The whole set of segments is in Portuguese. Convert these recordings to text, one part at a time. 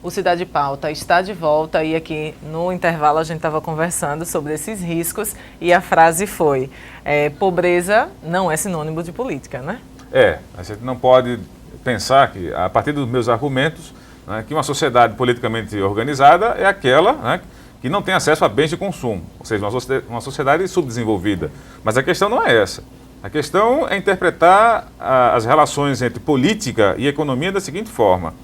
O Cidade Pauta está de volta e aqui no intervalo a gente estava conversando sobre esses riscos e a frase foi, pobreza não é sinônimo de política, né? A gente não pode pensar que, a partir dos meus argumentos, né, que uma sociedade politicamente organizada é aquela, né, que não tem acesso a bens de consumo, ou seja, uma sociedade subdesenvolvida. Mas a questão não é essa. A questão é interpretar as relações entre política e economia da seguinte forma.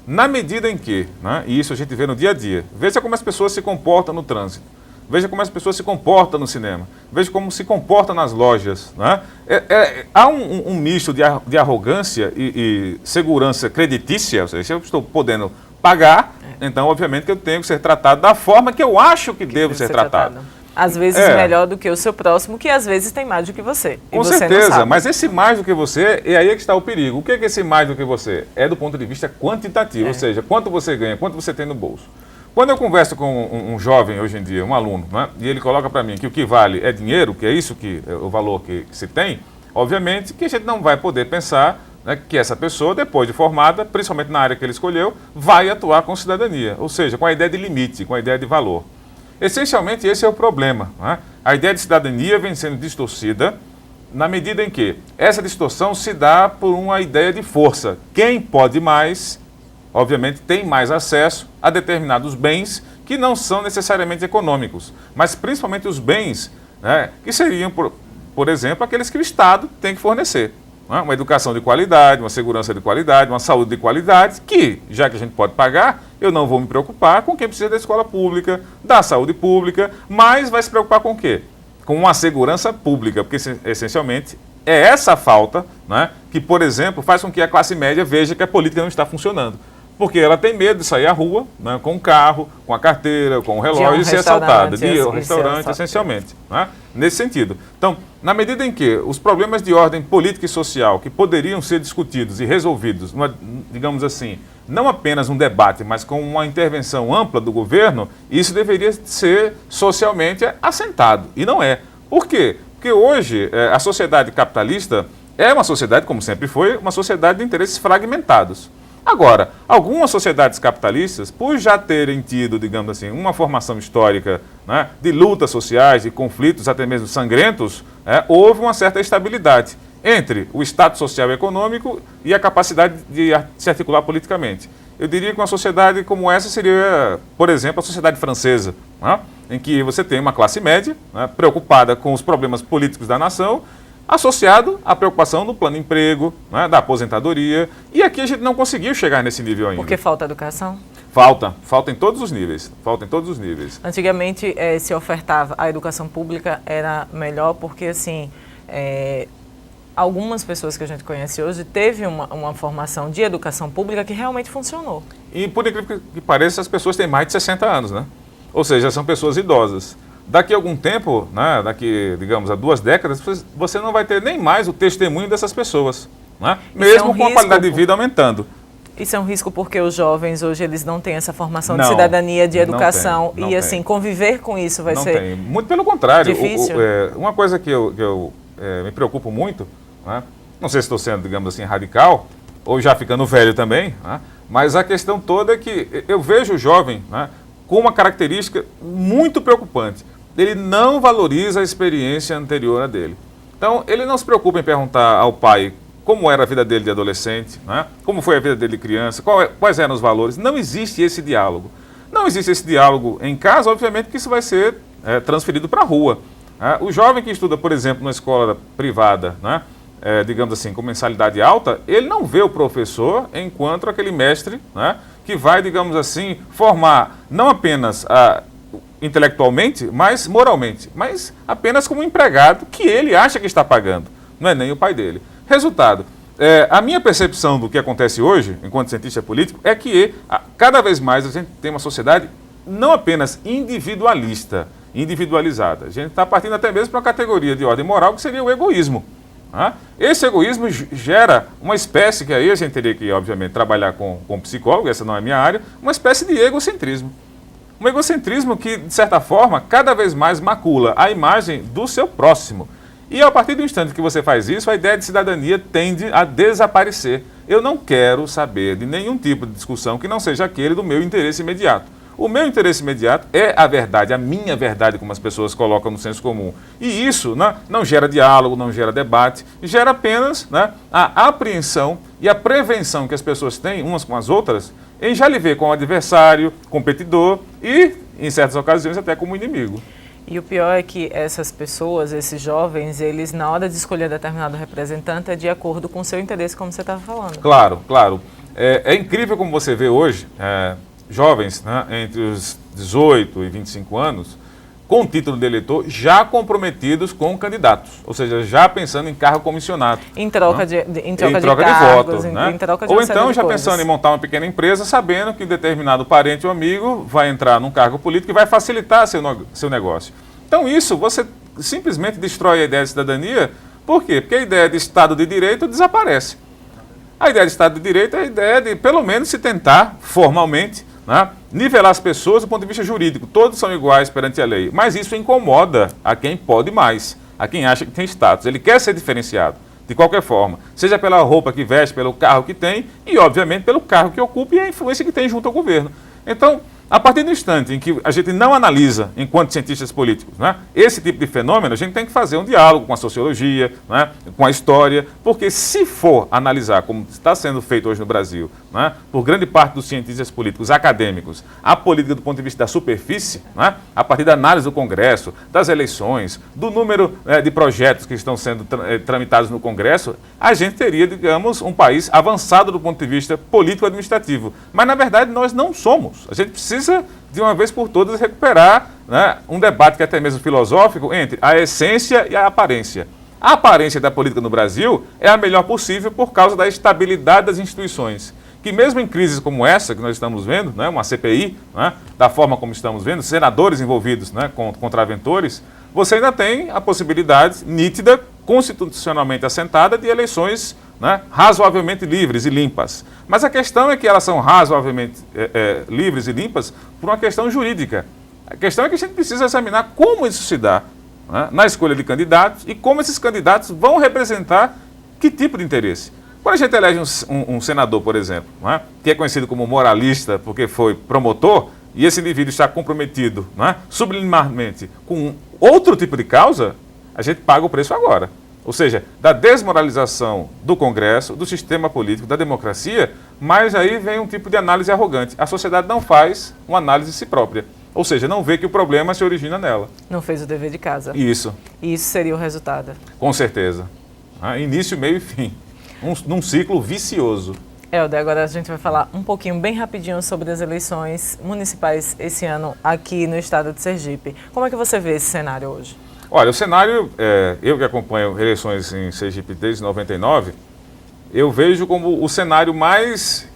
Na medida em que, né, e isso a gente vê no dia a dia, veja como as pessoas se comportam no trânsito, veja como as pessoas se comportam no cinema, veja como se comportam nas lojas. Né? Há um misto de arrogância e segurança creditícia, ou seja, se eu estou podendo pagar, então obviamente que eu tenho que ser tratado da forma que eu acho que devo ser tratado. Às vezes melhor do que o seu próximo, que às vezes tem mais do que você. Com certeza, mas esse mais do que você, é aí que está o perigo. O que é esse mais do que você? É do ponto de vista quantitativo, ou seja, quanto você ganha, quanto você tem no bolso. Quando eu converso com um jovem hoje em dia, um aluno, né, e ele coloca para mim que o que vale é dinheiro, que é isso que é o valor que se tem, obviamente que a gente não vai poder pensar, né, que essa pessoa, depois de formada, principalmente na área que ele escolheu, vai atuar com cidadania, ou seja, com a ideia de limite, com a ideia de valor. Essencialmente, esse é o problema. Né? A ideia de cidadania vem sendo distorcida na medida em que essa distorção se dá por uma ideia de força. Quem pode mais, obviamente, tem mais acesso a determinados bens que não são necessariamente econômicos, mas principalmente os bens, né, que seriam, por exemplo, aqueles que o Estado tem que fornecer. Uma educação de qualidade, uma segurança de qualidade, uma saúde de qualidade, que, já que a gente pode pagar, eu não vou me preocupar com quem precisa da escola pública, da saúde pública, mas vai se preocupar com o quê? Com uma segurança pública, porque essencialmente é essa falta, né, que, por exemplo, faz com que a classe média veja que a política não está funcionando. Porque ela tem medo de sair à rua, né, com o carro, com a carteira, com o relógio e ser assaltada. De um restaurante, essencialmente. Né, nesse sentido. Então, na medida em que os problemas de ordem política e social que poderiam ser discutidos e resolvidos, digamos assim, não apenas um debate, mas com uma intervenção ampla do governo, isso deveria ser socialmente assentado. E não é. Por quê? Porque hoje a sociedade capitalista é uma sociedade, como sempre foi, uma sociedade de interesses fragmentados. Agora, algumas sociedades capitalistas, por já terem tido, digamos assim, uma formação histórica, né, de lutas sociais, de conflitos até mesmo sangrentos, houve uma certa estabilidade entre o status social e econômico e a capacidade de se articular politicamente. Eu diria que uma sociedade como essa seria, por exemplo, a sociedade francesa, né, em que você tem uma classe média, né, preocupada com os problemas políticos da nação, associado à preocupação do plano de emprego, né, da aposentadoria. E aqui a gente não conseguiu chegar nesse nível ainda. Porque falta educação? Falta em todos os níveis. Falta em todos os níveis. Antigamente se ofertava a educação pública, era melhor porque, assim, algumas pessoas que a gente conhece hoje teve uma formação de educação pública que realmente funcionou. E por incrível que pareça, as pessoas têm mais de 60 anos, né? Ou seja, são pessoas idosas. Daqui a algum tempo, né, daqui, digamos, a 2 décadas, você não vai ter nem mais o testemunho dessas pessoas, né? Mesmo com a qualidade de vida aumentando. Isso é um risco porque os jovens hoje eles não têm essa formação de cidadania, de educação, e assim, conviver com isso vai ser difícil. Muito pelo contrário. Difícil. Uma coisa que eu me preocupo muito, né, não sei se estou sendo, digamos assim, radical, ou já ficando velho também, né, mas a questão toda é que eu vejo o jovem, né, com uma característica muito preocupante. Ele não valoriza a experiência anterior a dele. Então, ele não se preocupa em perguntar ao pai como era a vida dele de adolescente, né? Como foi a vida dele de criança, quais eram os valores. Não existe esse diálogo. Não existe esse diálogo em casa, obviamente que isso vai ser transferido para a rua. Né? O jovem que estuda, por exemplo, numa escola privada, né? Digamos assim, com mensalidade alta, ele não vê o professor enquanto aquele mestre, né, que vai, digamos assim, formar não apenas intelectualmente, mas moralmente, mas apenas como empregado que ele acha que está pagando, não é nem o pai dele. Resultado, a minha percepção do que acontece hoje, enquanto cientista político, é que cada vez mais a gente tem uma sociedade não apenas individualista, individualizada. A gente está partindo até mesmo para uma categoria de ordem moral que seria o egoísmo. Esse egoísmo gera uma espécie, que aí a gente teria que, obviamente, trabalhar com psicólogo, essa não é a minha área, uma espécie de egocentrismo. Um egocentrismo que, de certa forma, cada vez mais macula a imagem do seu próximo. E a partir do instante que você faz isso, a ideia de cidadania tende a desaparecer. eu não quero saber de nenhum tipo de discussão que não seja aquele do meu interesse imediato. O meu interesse imediato é a verdade, a minha verdade, como as pessoas colocam no senso comum. E isso, né, não gera diálogo, não gera debate, gera apenas, né, a apreensão e a prevenção que as pessoas têm umas com as outras em já lhe ver como adversário, competidor e, em certas ocasiões, até como inimigo. E o pior é que essas pessoas, esses jovens, eles, na hora de escolher determinado representante, é de acordo com o seu interesse, como você estava falando. Claro, claro. É incrível como você vê hoje jovens, né, entre os 18 e 25 anos, com título de eleitor, já comprometidos com candidatos, ou seja, já pensando em cargo comissionado. Em troca, né? em troca de cargos, voto. Né? em troca de Ou uma série então de já coisas. pensando em montar uma pequena empresa, sabendo que determinado parente ou amigo vai entrar num cargo político e vai facilitar seu negócio. Então isso, você simplesmente destrói a ideia de cidadania. Por quê? Porque a ideia de Estado de Direito desaparece. A ideia de Estado de Direito é a ideia de, pelo menos, se tentar, formalmente, né, nivelar as pessoas do ponto de vista jurídico. Todos são iguais perante a lei. Mas isso incomoda a quem pode mais, a quem acha que tem status. Ele quer ser diferenciado, de qualquer forma. Seja pela roupa que veste, pelo carro que tem e, obviamente, pelo cargo que ocupa e a influência que tem junto ao governo. Então, a partir do instante em que a gente não analisa, enquanto cientistas políticos, né, esse tipo de fenômeno, a gente tem que fazer um diálogo com a sociologia, né, com a história, porque se for analisar, como está sendo feito hoje no Brasil, né, por grande parte dos cientistas políticos acadêmicos, a política do ponto de vista da superfície, né, a partir da análise do Congresso, das eleições, do número de projetos que estão sendo tramitados no Congresso, a gente teria, digamos, um país avançado do ponto de vista político-administrativo. Mas, na verdade, nós não somos. A gente precisa, de uma vez por todas, recuperar, né, um debate que é até mesmo filosófico entre a essência e a aparência. A aparência da política no Brasil é a melhor possível por causa da estabilidade das instituições. Que mesmo em crises como essa que nós estamos vendo, né, uma CPI, né, da forma como estamos vendo, senadores envolvidos, né, com contraventores, você ainda tem a possibilidade nítida, constitucionalmente assentada, de eleições, né, razoavelmente livres e limpas. Mas a questão é que elas são razoavelmente livres e limpas por uma questão jurídica. A questão é que a gente precisa examinar como isso se dá, né, na escolha de candidatos e como esses candidatos vão representar que tipo de interesse. Quando a gente elege um senador, por exemplo, né, que é conhecido como moralista porque foi promotor, e esse indivíduo está comprometido, né, subliminarmente com outro tipo de causa, a gente paga o preço agora. Ou seja, da desmoralização do Congresso, do sistema político, da democracia, mas aí vem um tipo de análise arrogante. A sociedade não faz uma análise de si própria. Ou seja, não vê que o problema se origina nela. Não fez o dever de casa. Isso. E isso seria o resultado. Com certeza. Início, meio e fim. Num ciclo vicioso. Helder, agora a gente vai falar um pouquinho, bem rapidinho, sobre as eleições municipais esse ano aqui no estado de Sergipe. Como é que você vê esse cenário hoje? Olha, o cenário, eu que acompanho eleições em Sergipe desde 99, eu vejo como o cenário mais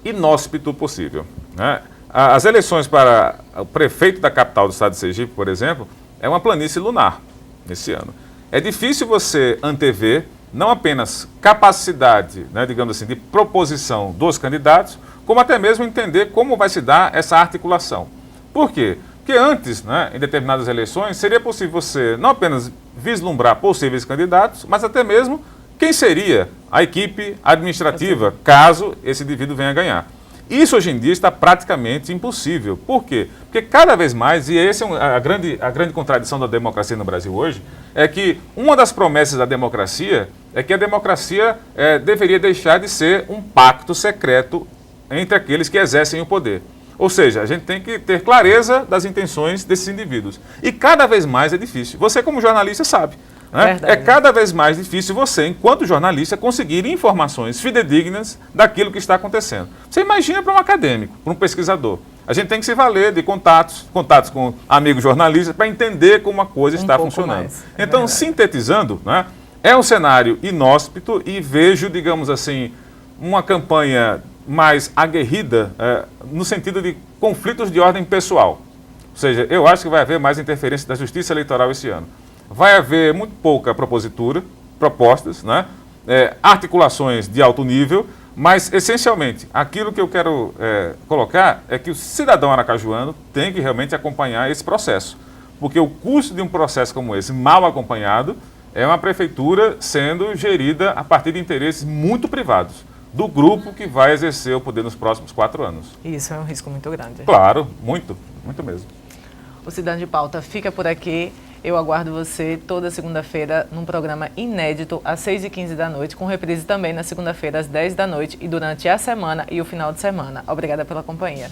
inóspito possível, né? As eleições para o prefeito da capital do estado de Sergipe, por exemplo, é uma planície lunar nesse ano. É difícil você antever não apenas capacidade, né, digamos assim, de proposição dos candidatos, como até mesmo entender como vai se dar essa articulação. Por quê? Porque antes, né, em determinadas eleições, seria possível você não apenas vislumbrar possíveis candidatos, mas até mesmo quem seria a equipe administrativa, caso esse indivíduo venha a ganhar. Isso hoje em dia está praticamente impossível. Por quê? Porque cada vez mais, e essa é a grande contradição da democracia no Brasil hoje, é que uma das promessas da democracia é que a democracia deveria deixar de ser um pacto secreto entre aqueles que exercem o poder. Ou seja, a gente tem que ter clareza das intenções desses indivíduos. E cada vez mais é difícil. Você, como jornalista, sabe. Né? É cada vez mais difícil você, enquanto jornalista, conseguir informações fidedignas daquilo que está acontecendo. Você imagina para um acadêmico, para um pesquisador. A gente tem que se valer de contatos com amigos jornalistas para entender como a coisa está funcionando. Então, sintetizando, né, é um cenário inóspito e vejo, digamos assim, uma campanha mais aguerrida no sentido de conflitos de ordem pessoal. Ou seja, eu acho que vai haver mais interferência da justiça eleitoral esse ano. Vai haver muito pouca propostas, né? Articulações de alto nível, mas, essencialmente, aquilo que eu quero colocar é que o cidadão aracajuano tem que realmente acompanhar esse processo. Porque o custo de um processo como esse, mal acompanhado, é uma prefeitura sendo gerida a partir de interesses muito privados. do grupo que vai exercer o poder nos próximos 4 anos. Isso é um risco muito grande. Claro, muito mesmo. O Cidade de Pauta fica por aqui. Eu aguardo você toda segunda-feira num programa inédito às 6h15 da noite, com reprise também na segunda-feira às 10 da noite e durante a semana e o final de semana. Obrigada pela companhia.